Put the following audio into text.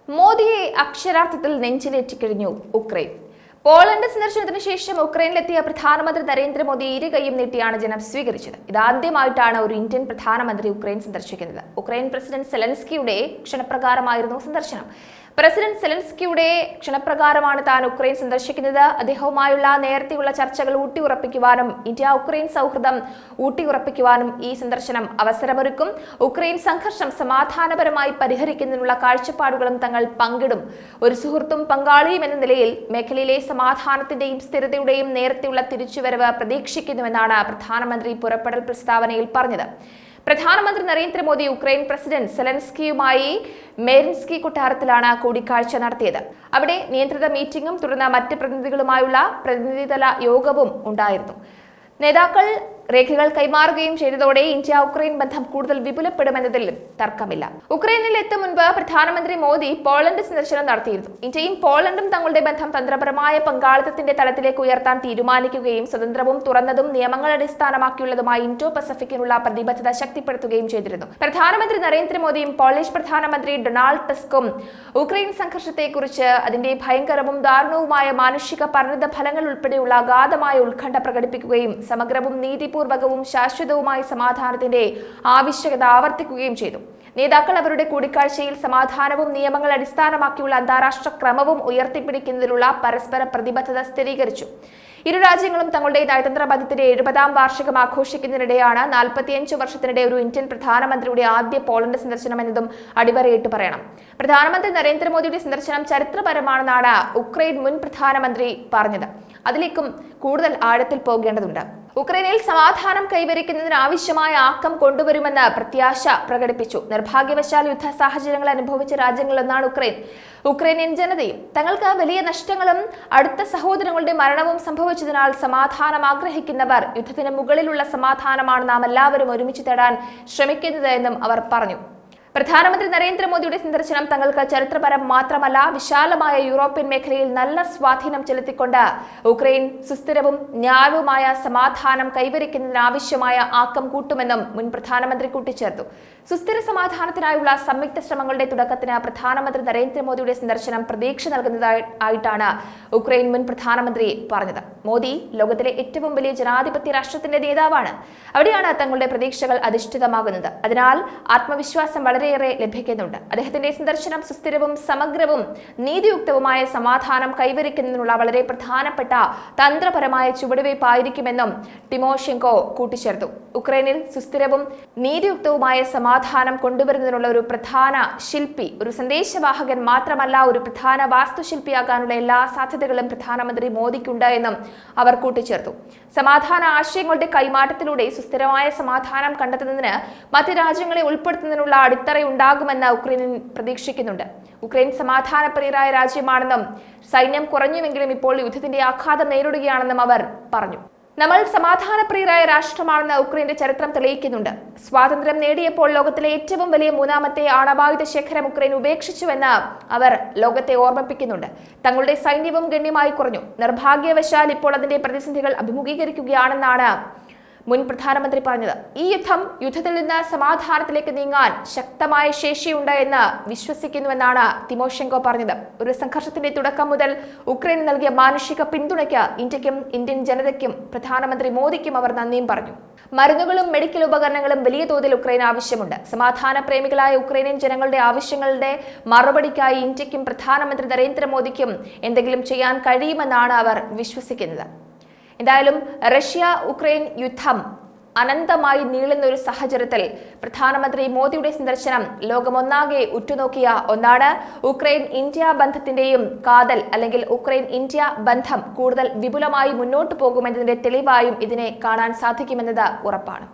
മോദിയെ അക്ഷരാർത്ഥത്തിൽ നെഞ്ചിലേറ്റിക്കഴിഞ്ഞു Ukraine. Poland സന്ദർശനത്തിന് ശേഷം ഉക്രൈനിലെത്തിയ പ്രധാനമന്ത്രി നരേന്ദ്രമോദി ഇരുകൈയും നീട്ടിയാണ് ജനം സ്വീകരിച്ചത്. ഇതാദ്യമായിട്ടാണ് ഒരു ഇന്ത്യൻ പ്രധാനമന്ത്രി ഉക്രൈൻ സന്ദർശിക്കുന്നത്. ഉക്രൈൻ പ്രസിഡന്റ് സെലൻസ്കിയുടെ ക്ഷണപ്രകാരമായിരുന്നു സന്ദർശനം. പ്രസിഡന്റ് സെലൻസ്കിയുടെ ക്ഷണപ്രകാരമാണ് താൻ ഉക്രൈൻ സന്ദർശിക്കുന്നത്. അദ്ദേഹവുമായുള്ള നേരത്തെയുള്ള ചർച്ചകൾ ഊട്ടിയുറപ്പിക്കുവാനും ഇന്ത്യ ഉക്രൈൻ സൗഹൃദം ഊട്ടിയുറപ്പിക്കുവാനും ഈ സന്ദർശനം അവസരമൊരുക്കും. ഉക്രൈൻ സംഘർഷം സമാധാനപരമായി പരിഹരിക്കുന്നതിനുള്ള കാഴ്ചപ്പാടുകളും തങ്ങൾ പങ്കിടും. ഒരു സുഹൃത്തും പങ്കാളിയും എന്ന നിലയിൽ മേഖലയിലെ സമാധാനത്തിന്റെയും സ്ഥിരതയുടെയും നേരത്തെയുള്ള തിരിച്ചുവരവ് പ്രതീക്ഷിക്കുന്നുവെന്നാണ് പ്രധാനമന്ത്രി പുറപ്പെടൽ പ്രസ്താവനയിൽ പറഞ്ഞത്. പ്രധാനമന്ത്രി നരേന്ദ്രമോദി ഉക്രൈൻ പ്രസിഡന്റ് സെലൻസ്കിയുമായി മേരിൻസ്കി കൊട്ടാരത്തിലാണ് കൂടിക്കാഴ്ച നടത്തിയത്. അവിടെ നിയന്ത്രിത മീറ്റിംഗും തുടർന്ന് മറ്റ് പ്രതിനിധികളുമായുള്ള പ്രതിനിധിതല യോഗവും ഉണ്ടായിരുന്നു. നേതാക്കൾ രേഖകൾ കൈമാറുകയും ചെയ്തതോടെ ഇന്ത്യ ഉക്രൈൻ ബന്ധം കൂടുതൽ വിപുലപ്പെടുമെന്നതിൽ തർക്കമില്ല. ഉക്രൈനിൽ എത്തും മുൻപ് പ്രധാനമന്ത്രി മോദി പോളണ്ട് സന്ദർശനം നടത്തിയിരുന്നു. ഇന്ത്യയും പോളണ്ടും തങ്ങളുടെ ബന്ധം തന്ത്രപരമായ പങ്കാളിത്തത്തിന്റെ തലത്തിലേക്ക് ഉയർത്താൻ തീരുമാനിക്കുകയും സ്വതന്ത്രവും തുറന്നതും നിയമങ്ങൾ അടിസ്ഥാനമാക്കിയുള്ളതുമായ ഇൻഡോ പസഫിക്കിനുള്ള പ്രതിബദ്ധത ശക്തിപ്പെടുത്തുകയും ചെയ്തിരുന്നു. പ്രധാനമന്ത്രി നരേന്ദ്രമോദിയും പോളിഷ് പ്രധാനമന്ത്രി ഡൊണാൾഡ് ടസ്കും ഉക്രൈൻ സംഘർഷത്തെക്കുറിച്ച് അതിന്റെ ഭയങ്കരവും ദാരുണവുമായ മാനുഷിക പരിണിത ഫലങ്ങൾ ഉൾപ്പെടെയുള്ള അഗാധമായ ഉത്കണ്ഠ പ്രകടിപ്പിക്കുകയും സമഗ്രവും നീതിപൂർവകവും ശാശ്വതവുമായ സമാധാനത്തിന്റെ ആവശ്യകത ആവർത്തിക്കുകയും ചെയ്തു. നേതാക്കൾ അവരുടെ കൂടിക്കാഴ്ചയിൽ സമാധാനവും നിയമങ്ങൾ അടിസ്ഥാനമാക്കിയുള്ള അന്താരാഷ്ട്ര ക്രമവും ഉയർത്തിപ്പിടിക്കുന്നതിലുള്ള പരസ്പര പ്രതിബദ്ധത സ്ഥിരീകരിച്ചു. ഇരു രാജ്യങ്ങളും തങ്ങളുടെ നയതന്ത്ര ബന്ധത്തിന്റെ 70-ാം വാർഷികം ആഘോഷിക്കുന്നതിനിടെയാണ് 45 വർഷത്തിനിടെ ഒരു ഇന്ത്യൻ പ്രധാനമന്ത്രിയുടെ ആദ്യ പോളണ്ട് സന്ദർശനം എന്നതും അടിവരയിട്ട് പറയണം. പ്രധാനമന്ത്രി നരേന്ദ്രമോദിയുടെ സന്ദർശനം ചരിത്രപരമാണെന്നാണ് ഉക്രൈൻ മുൻ പ്രധാനമന്ത്രി പറഞ്ഞത്. അതിലേക്കും കൂടുതൽ ആഴത്തിൽ പോകേണ്ടതുണ്ട്. ഉക്രൈനിൽ സമാധാനം കൈവരിക്കുന്നതിന് ആവശ്യമായ ആക്കം കൊണ്ടുവരുമെന്ന് പ്രത്യാശ പ്രകടിപ്പിച്ചു. നിർഭാഗ്യവശാൽ യുദ്ധ സാഹചര്യങ്ങൾ അനുഭവിച്ച രാജ്യങ്ങളിലൊന്നാണ് ഉക്രൈൻ. ഉക്രൈനിയൻ ജനതയും തങ്ങൾക്ക് വലിയ നഷ്ടങ്ങളും അടുത്ത സഹോദരങ്ങളുടെ മരണവും സംഭവിച്ചതിനാൽ സമാധാനം ആഗ്രഹിക്കുന്നവർ യുദ്ധത്തിന് മുകളിലുള്ള സമാധാനമാണ് നാം എല്ലാവരും ഒരുമിച്ച് തേടാൻ ശ്രമിക്കുന്നത് എന്നും അവർ പറഞ്ഞു. പ്രധാനമന്ത്രി നരേന്ദ്രമോദിയുടെ സന്ദർശനം തങ്ങൾക്ക് ചരിത്രപരം മാത്രമല്ല, വിശാലമായ യൂറോപ്യൻ മേഖലയിൽ നല്ല സ്വാധീനം ചെലുത്തിക്കൊണ്ട് ഉക്രൈൻ സുസ്ഥിരവും ന്യായവുമായ സമാധാനം കൈവരിക്കുന്നതിന് ആവശ്യമായ ആക്കം കൂട്ടുമെന്നും മുൻ പ്രധാനമന്ത്രി കൂട്ടിച്ചേർത്തു. സുസ്ഥിര സമാധാനത്തിനായുള്ള സംയുക്ത ശ്രമങ്ങളുടെ തുടക്കത്തിന് പ്രധാനമന്ത്രി നരേന്ദ്രമോദിയുടെ സന്ദർശനം പ്രതീക്ഷ നൽകുന്നതായിട്ടാണ് ഉക്രൈൻ മുൻ പ്രധാനമന്ത്രി പറഞ്ഞത്. മോദി ലോകത്തിലെ ഏറ്റവും വലിയ ജനാധിപത്യ രാഷ്ട്രത്തിന്റെ നേതാവാണ്. അവിടെയാണ് തങ്ങളുടെ പ്രതീക്ഷകൾ അധിഷ്ഠിതമാകുന്നത്. അതിനാൽ ആത്മവിശ്വാസം വളരെയേറെ ലഭിക്കുന്നുണ്ട്. അദ്ദേഹത്തിന്റെ സന്ദർശനം സുസ്ഥിരവും സമഗ്രവും നീതിയുക്തവുമായ സമാധാനം കൈവരിക്കുന്നതിനുള്ള വളരെ പ്രധാനപ്പെട്ട തന്ത്രപരമായ ചുവടുവയ്പായിരിക്കുമെന്നും ടിമോഷെങ്കോ കൂട്ടിച്ചേർത്തു. ഉക്രൈനിൽ സുസ്ഥിരവും നീതിയുക്തവുമായ സമാധാനം കൊണ്ടുവരുന്നതിനുള്ള ഒരു പ്രധാന ശില്പി, ഒരു സന്ദേശവാഹകൻ മാത്രമല്ല, ഒരു പ്രധാന വാസ്തുശില്പിയാകാനുള്ള എല്ലാ സാധ്യതകളും പ്രധാനമന്ത്രി മോദിക്കുണ്ട് എന്നും അവർ കൂട്ടിച്ചേർത്തു. സമാധാന ആശയങ്ങളുടെ കൈമാറ്റത്തിലൂടെ സുസ്ഥിരമായ സമാധാനം കണ്ടെത്തുന്നതിന് മറ്റ് രാജ്യങ്ങളെ ഉൾപ്പെടുത്തുന്നതിനുള്ള അടിത്തറയുണ്ടാകുമെന്ന് ഉക്രൈൻ പ്രതീക്ഷിക്കുന്നുണ്ട്. ഉക്രൈൻ സമാധാനപ്രിയരായ രാജ്യമാണെന്നും സൈന്യം കുറഞ്ഞുവെങ്കിലും ഇപ്പോൾ യുദ്ധത്തിന്റെ ആഘാതം നേരിടുകയാണെന്നും അവർ പറഞ്ഞു. നമ്മൾ സമാധാനപ്രിയരായ രാഷ്ട്രമാണെന്ന് ഉക്രൈന്റെ ചരിത്രം തെളിയിക്കുന്നുണ്ട്. സ്വാതന്ത്ര്യം നേടിയപ്പോൾ ലോകത്തിലെ ഏറ്റവും വലിയ 3ാമത്തെ ആണവായുധ ശേഖരം ഉക്രൈൻ ഉപേക്ഷിച്ചുവെന്ന് അവർ ലോകത്തെ ഓർമ്മിപ്പിക്കുന്നുണ്ട്. തങ്ങളുടെ സൈന്യവും ഗണ്യമായി കുറഞ്ഞു. നിർഭാഗ്യവശാൽ ഇപ്പോൾ അതിന്റെ പ്രതിസന്ധികൾ അഭിമുഖീകരിക്കുകയാണെന്നാണ് മുൻ പ്രധാനമന്ത്രി പറഞ്ഞത്. ഈ യുദ്ധത്തിൽ നിന്ന് സമാധാനത്തിലേക്ക് നീങ്ങാൻ ശക്തമായ ശേഷിയുണ്ട് എന്ന് വിശ്വസിക്കുന്നുവെന്നാണ് തിമോഷെങ്കോ പറഞ്ഞത്. ഒരു സംഘർഷത്തിന്റെ തുടക്കം മുതൽ ഉക്രൈൻ നൽകിയ മാനുഷിക പിന്തുണയ്ക്ക് ഇന്ത്യക്കും ഇന്ത്യൻ ജനതയ്ക്കും പ്രധാനമന്ത്രി മോദിക്കും അവർ നന്ദിയും പറഞ്ഞു. മരുന്നുകളും മെഡിക്കൽ ഉപകരണങ്ങളും വലിയ തോതിൽ ഉക്രൈൻ ആവശ്യമുണ്ട്. സമാധാന പ്രേമികളായ ഉക്രൈനിയൻ ജനങ്ങളുടെ ആവശ്യങ്ങളുടെ മറുപടിക്കായി ഇന്ത്യക്കും പ്രധാനമന്ത്രി നരേന്ദ്രമോദിക്കും എന്തെങ്കിലും ചെയ്യാൻ കഴിയുമെന്നാണ് അവർ വിശ്വസിക്കുന്നത്. എന്തായാലും റഷ്യ ഉക്രൈൻ യുദ്ധം അനന്തമായി നീളുന്ന ഒരു സാഹചര്യത്തിൽ പ്രധാനമന്ത്രി മോദിയുടെ സന്ദർശനം ലോകമൊന്നാകെ ഉറ്റുനോക്കിയ ഒന്നാണ്. ഉക്രൈൻ ഇന്ത്യ ബന്ധത്തിന്റെയും കാതൽ അല്ലെങ്കിൽ ഉക്രൈൻ ഇന്ത്യ ബന്ധം കൂടുതൽ വിപുലമായി മുന്നോട്ടു പോകുമെന്നതിന്റെ തെളിവായും ഇതിനെ കാണാൻ സാധിക്കുമെന്നത് ഉറപ്പാണ്.